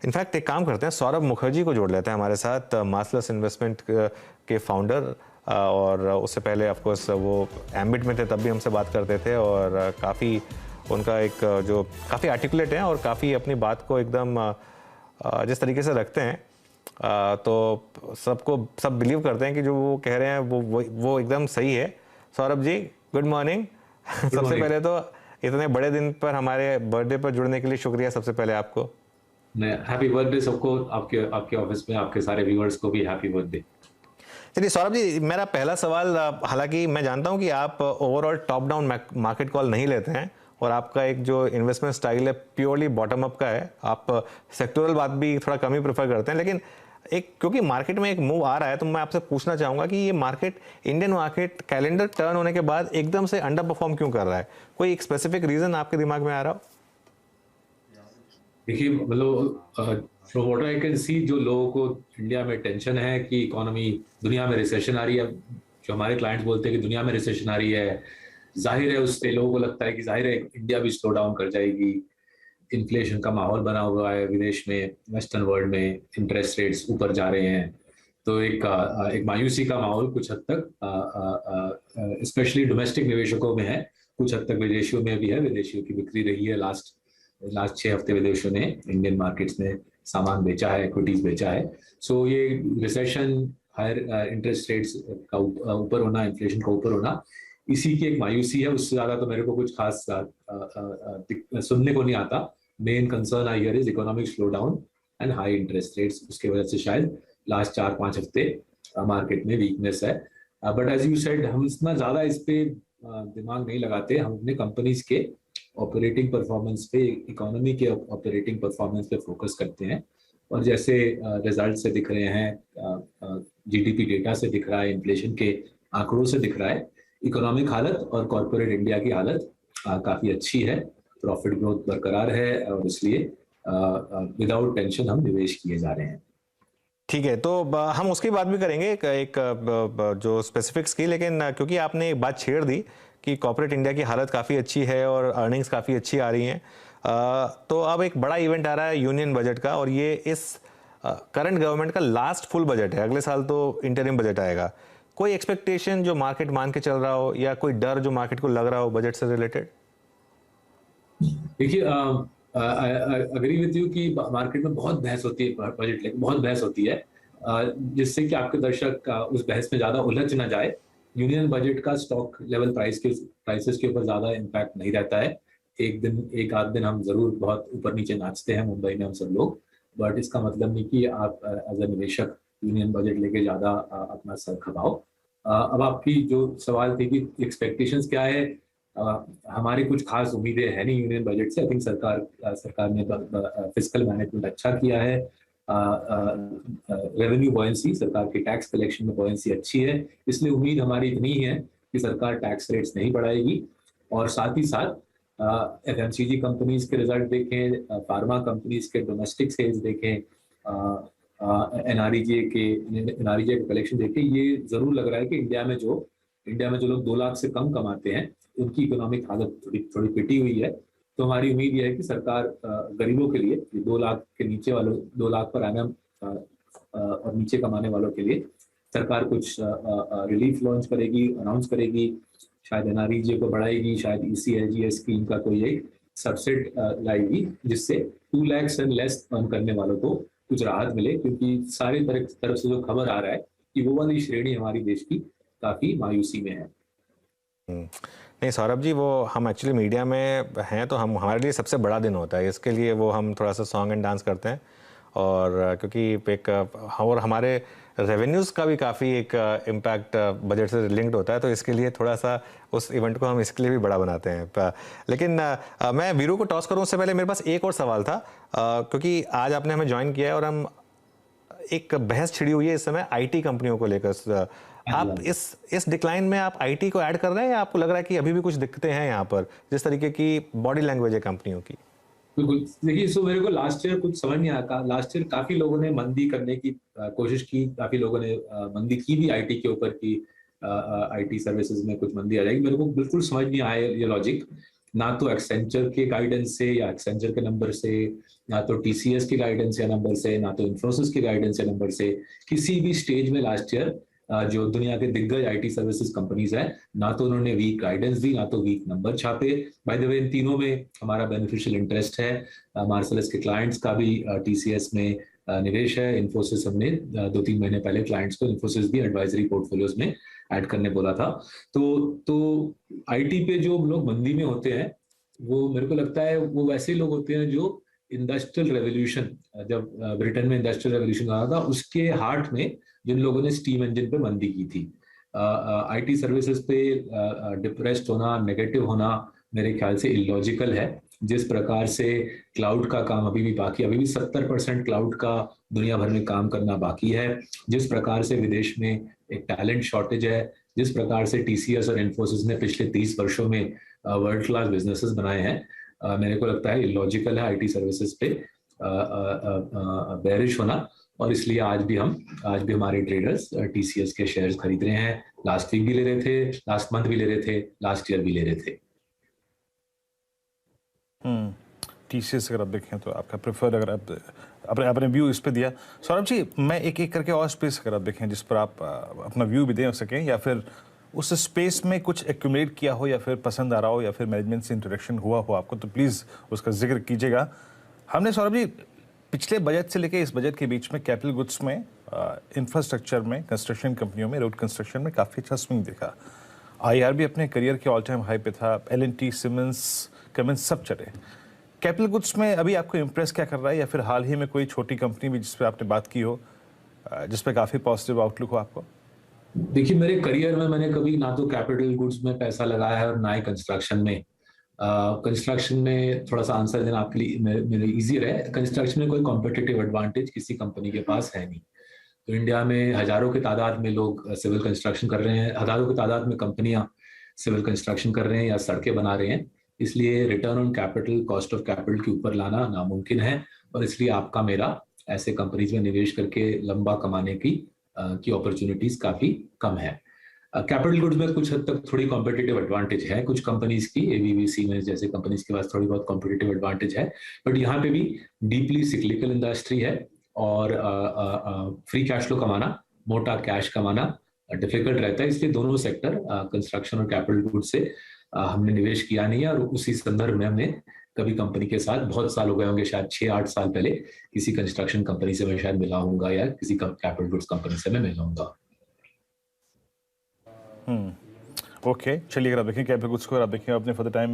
In fact एक काम करते हैं, सौरभ मुखर्जी को जोड़ लेते हैं हमारे साथ, मासलस इन्वेस्टमेंट के फाउंडर, और उससे पहले ऑफ कोर्स वो एम्बिट में थे, तब भी हमसे बात करते थे, और काफ़ी उनका एक जो काफ़ी आर्टिकुलेट है और काफ़ी अपनी बात को एकदम जिस तरीके से रखते हैं, तो सब बिलीव करते हैं कि जो वो कह रहे हैं वो एकदम सही है। Saurabh ji, good morning. सबसे पहले तो इतने बड़े दिन पर हमारे बर्थडे पर जुड़ने के लिए शुक्रिया सबसे पहले आपको। हैप्पी बर्थडे सबको, आपके आपके ऑफिस में आपके सारे व्यूअर्स को भी हैप्पी बर्थडे। चलिए सौरभ जी, मेरा पहला सवाल, हालांकि मैं जानता हूं कि आप overall top down market call नहीं लेते हैं और आपका एक जो इन्वेस्टमेंट स्टाइल है प्योरली बॉटम अप का है, आप सेक्टोरल बात भी थोड़ा कम ही प्रेफर करते हैं, लेकिन क्योंकि मार्केट में एक मूव आ रहा है तो मैं आपसे पूछना चाहूंगा कि ये market, Indian market calendar turn होने के बाद एकदम से अंडर परफॉर्म क्यों कर रहा है? कोई एक स्पेसिफिक रीजन आपके दिमाग में आ रहा हो? देखिए, मतलब from what I can see, जो लोगों को इंडिया में टेंशन है कि इकोनॉमी, दुनिया में रिसेशन आ रही है, जो हमारे क्लाइंट्स बोलते हैं कि दुनिया में रिसेशन आ रही है, जाहिर है उससे लोगों को लगता है कि जाहिर है इंडिया भी स्लो डाउन कर जाएगी। इन्फ्लेशन का माहौल बना हुआ है विदेश में, वेस्टर्न वर्ल्ड में इंटरेस्ट रेट्स ऊपर जा रहे हैं, तो एक मायूसी का माहौल कुछ हद तक स्पेशली डोमेस्टिक निवेशकों में है, कुछ हद तक विदेशियों में भी है। विदेशियों की बिक्री रही है, लास्ट 6 हफ्ते विदेशों ने इंडियन मार्केट्स में सामान बेचा है, इक्विटीज बेचा है। सो ये रिसेशन, हायर इंटरेस्ट रेट्स का ऊपर होना, इन्फ्लेशन का ऊपर होना, इसी की एक मायूसी है। उससे ज्यादा तो मेरे को कुछ खास सुनने को नहीं आता। Main concern I hear is economic slow down and high interest rates, उसके वजह से शायद लास्ट 4-5 हफ्ते मार्केट में वीकनेस है। बट एज यू सेड, हम इतना ज्यादा इस पे दिमाग नहीं लगाते, हम अपने कंपनीज के ऑपरेटिंग परफॉर्मेंस पे, इकोनॉमी के ऑपरेटिंग परफॉर्मेंस पे फोकस करते हैं। और जैसे रिजल्ट से दिख रहे हैं, जीडीपी डेटा से दिख रहा है, इन्फ्लेशन के आंकड़ों से दिख रहा है, इकोनॉमिक हालत और कॉर्पोरेट इंडिया की हालत काफी अच्छी है, प्रॉफिट ग्रोथ बरकरार है, और इसलिए विदाउट टेंशन हम निवेश किए जा रहे हैं। ठीक है, तो हम उसकी बात भी करेंगे जो स्पेसिफिक्स की, लेकिन क्योंकि आपने एक बात छेड़ दी कि कॉर्पोरेट इंडिया की हालत काफ़ी अच्छी है और अर्निंग्स काफ़ी अच्छी आ रही हैं, तो अब एक बड़ा इवेंट आ रहा है यूनियन बजट का, और ये इस करंट गवर्नमेंट का लास्ट फुल बजट है। अगले साल तो इंटरिम बजट आएगा। कोई एक्सपेक्टेशन जो मार्केट मान के चल रहा हो, या कोई डर जो मार्केट को लग रहा हो बजट से रिलेटेड? देखिए, अग्री विद यू कि मार्केट में बहुत बहस होती है, बजट लेकर बहुत बहस होती है, जिससे कि आपके दर्शक उस बहस में ज्यादा उलझ ना जाए। यूनियन बजट का स्टॉक लेवल प्राइसेस के ऊपर ज्यादा इम्पैक्ट नहीं रहता है। एक आध दिन हम जरूर बहुत ऊपर नीचे नाचते हैं मुंबई में हम सब लोग, बट इसका मतलब नहीं कि आप एज अ निवेशक यूनियन बजट लेके ज्यादा अपना सर खपाओ। अब आपकी जो सवाल थी कि एक्सपेक्टेशंस क्या है, हमारी कुछ खास उम्मीदें है नहीं यूनियन बजट से। आई थिंक सरकार ने फिस्कल मैनेजमेंट अच्छा किया है, रेवेन्यू बॉयंसी, सरकार के टैक्स कलेक्शन में बॉयंसी अच्छी है, इसलिए उम्मीद हमारी इतनी ही है कि सरकार टैक्स रेट्स नहीं बढ़ाएगी। और साथ ही साथ एफएमसीजी कंपनीज के रिजल्ट देखें, फार्मा कंपनीज के डोमेस्टिक सेल्स देखें, एनआरईजे के कलेक्शन देखें, ये जरूर लग रहा है कि इंडिया में जो लोग 2 लाख से कम कमाते हैं उनकी इकोनॉमिक हालत थोड़ी थोड़ी पिटी हुई है। तो हमारी उम्मीद यह है कि सरकार गरीबों के लिए, 2 लाख के नीचे वालों, 2 लाख पर एनम और नीचे कमाने वालों के लिए सरकार कुछ रिलीफ लॉन्च करेगी, अनाउंस करेगी, शायद एनआरईजे को बढ़ाएगी, शायद ईसीएलजीएस स्कीम का कोई एक सबसेट लाएगी, जिससे 2 लाख से लेस अर्न करने वालों को कुछ राहत मिले। क्योंकि सारी तरफ से जो खबर आ रहा है कि वो वाली श्रेणी हमारी देश की काफी मायूसी में है। नहीं सौरभ जी, वो हम एक्चुअली मीडिया में हैं तो हम, हमारे लिए सबसे बड़ा दिन होता है, इसके लिए वो हम थोड़ा सा सॉन्ग एंड डांस करते हैं, और क्योंकि एक और हमारे रेवेन्यूज़ का भी काफ़ी एक इम्पैक्ट बजट से लिंक्ड होता है, तो इसके लिए थोड़ा सा उस इवेंट को हम इसके लिए भी बड़ा बनाते हैं। लेकिन मैं वीरू को टॉस करूं उससे पहले मेरे पास एक और सवाल था, क्योंकि आज आपने हमें ज्वाइन किया है और हम एक बहस छिड़ी हुई है इस समय आईटी कंपनियों को लेकर। आप इस डिक्लाइन में आप आईटी को ऐड कर रहे हैं, या आपको लग रहा है कि अभी भी कुछ दिक्कतें हैं यहाँ पर, जिस तरीके की बॉडी लैंग्वेज है कंपनियों की? बिल्कुल, देखिए, सो मेरे को लास्ट ईयर कुछ समझ नहीं आता। लास्ट ईयर काफी लोगों ने मंदी करने की कोशिश की, काफी लोगों ने मंदी की भी आईटी के ऊपर की, आईटी सर्विसेज में कुछ मंदी आ जाएगी। मेरे को बिल्कुल समझ नहीं आया ये लॉजिक। ना तो एक्सेंचर के गाइडेंस से या एक्सेंचर के नंबर से, ना तो टीसीएस के गाइडेंस या नंबर से, ना तो इन्फोसिस के गाइडेंस या नंबर से, किसी भी स्टेज में लास्ट ईयर जो दुनिया के दिग्गज आईटी सर्विसेज कंपनीज हैं, ना तो उन्होंने वीक गाइडेंस दी, ना तो वीक नंबर छापे। बाय द वे, इन तीनों में हमारा बेनिफिशियल इंटरेस्ट है। मार्सेलस के क्लाइंट्स का भी टीसीएस में निवेश है। इन्फोसिस हमने 2-3 महीने पहले क्लाइंट्स को इन्फोसिस भी एडवाइजरी पोर्टफोलियोज में ऐड करने बोला था। तो आईटी पे जो लोग मंदी में होते हैं, वो मेरे को लगता है वो वैसे लोग होते हैं जो इंडस्ट्रियल रेवोल्यूशन, जब ब्रिटेन में इंडस्ट्रियल रेवोल्यूशन आया था, उसके हार्ट में जिन लोगों ने स्टीम इंजन पे मंदी की थी। आईटी सर्विसेज पे डिप्रेस्ड होना, नेगेटिव होना मेरे ख्याल से इलॉजिकल है। जिस प्रकार से क्लाउड का काम अभी भी 70% क्लाउड का दुनिया भर में काम करना बाकी है, जिस प्रकार से विदेश में एक टैलेंट शॉर्टेज है, जिस प्रकार से टीसीएस और इन्फोसिस ने पिछले 30 वर्षों में वर्ल्ड क्लास बिजनेसेस बनाए हैं, मेरे को लगता है इलॉजिकल है आईटी सर्विसेज पे बेरिश होना। और इसलिए आज भी हमारे ट्रेडर्स टीसीएस के शेयर्स खरीद रहे हैं। लास्ट वीक भी ले रहे थे, लास्ट मंथ भी ले रहे थे, लास्ट ईयर भी ले रहे थे। टीसीएस अगर आप देखें तो आपका प्रेफर्ड, अगर आप अपने व्यू इस पे दिया। सौरभ जी, मैं एक एक करके और स्पेस अगर आप देखें जिस पर आप अपना व्यू भी दे सकें, या फिर उस स्पेस में कुछ एक्यूमुलेट किया हो, या फिर पसंद आ रहा हो, या फिर मैनेजमेंट से इंटरेक्शन हुआ हो आपको, तो प्लीज़ उसका जिक्र कीजिएगा। हमने सौरभ जी पिछले बजट से लेकर इस बजट के बीच में कैपिटल गुड्स में, इंफ्रास्ट्रक्चर में, कंस्ट्रक्शन कंपनियों में, रोड कंस्ट्रक्शन में काफ़ी अच्छा स्विंग देखा। आईआर भी अपने करियर के ऑल टाइम हाई पे था। एल&टी, सिमेंस, कमेंस सब चले। कैपिटल गुड्स में अभी आपको इम्प्रेस क्या कर रहा है, या फिर हाल ही में कोई छोटी कंपनी भी जिस पे आपने बात की हो, जिस पे काफ़ी पॉजिटिव आउटलुक हो आपको? देखिए, मेरे करियर में मैंने कभी ना तो कैपिटल गुड्स में पैसा लगाया है और ना ही कंस्ट्रक्शन में। कंस्ट्रक्शन में थोड़ा सा आंसर देना आपके लिए मेरे इजी रहे। कंस्ट्रक्शन में कोई कॉम्पिटिटिव एडवांटेज किसी कंपनी के पास है नहीं। तो इंडिया में हजारों की तादाद में लोग सिविल कंस्ट्रक्शन कर रहे हैं, हजारों की तादाद में कंपनियां सिविल कंस्ट्रक्शन कर रहे हैं या सड़कें बना रहे हैं। इसलिए return on capital, cost of capital के ऊपर लाना नामुमकिन है, और इसलिए आपका मेरा ऐसे कंपनीज में निवेश करके लंबा कमाने की अपॉर्चुनिटीज काफी कम है। कैपिटल गुड्स में कुछ हद तक थोड़ी कॉम्पिटिटिव एडवांटेज है कुछ कंपनीज की, एबीबी, सीमेंस जैसे कंपनीज के पास थोड़ी बहुत कॉम्पिटिटिव एडवांटेज है, बट यहाँ पे भी डीपली सिक्लिकल इंडस्ट्री है, और फ्री कैश फ्लो कमाना, मोटा कैश कमाना डिफिकल्ट रहता है। इसलिए दोनों सेक्टर, कंस्ट्रक्शन और कैपिटल गुड्स से हमने निवेश किया नहीं है। और उसी संदर्भ में हमने कभी कंपनी के साथ, बहुत साल हो गए होंगे, शायद 6-8 साल पहले किसी कंस्ट्रक्शन कंपनी से मैं शायद मिला हूंगा, या किसी कैपिटल गुड्स कंपनी से मैं मिला हूंगा। ओके, चलिए, अगर आप देखें कैपिटल गुड्स को, अगर आप देखें अपने फॉर द टाइम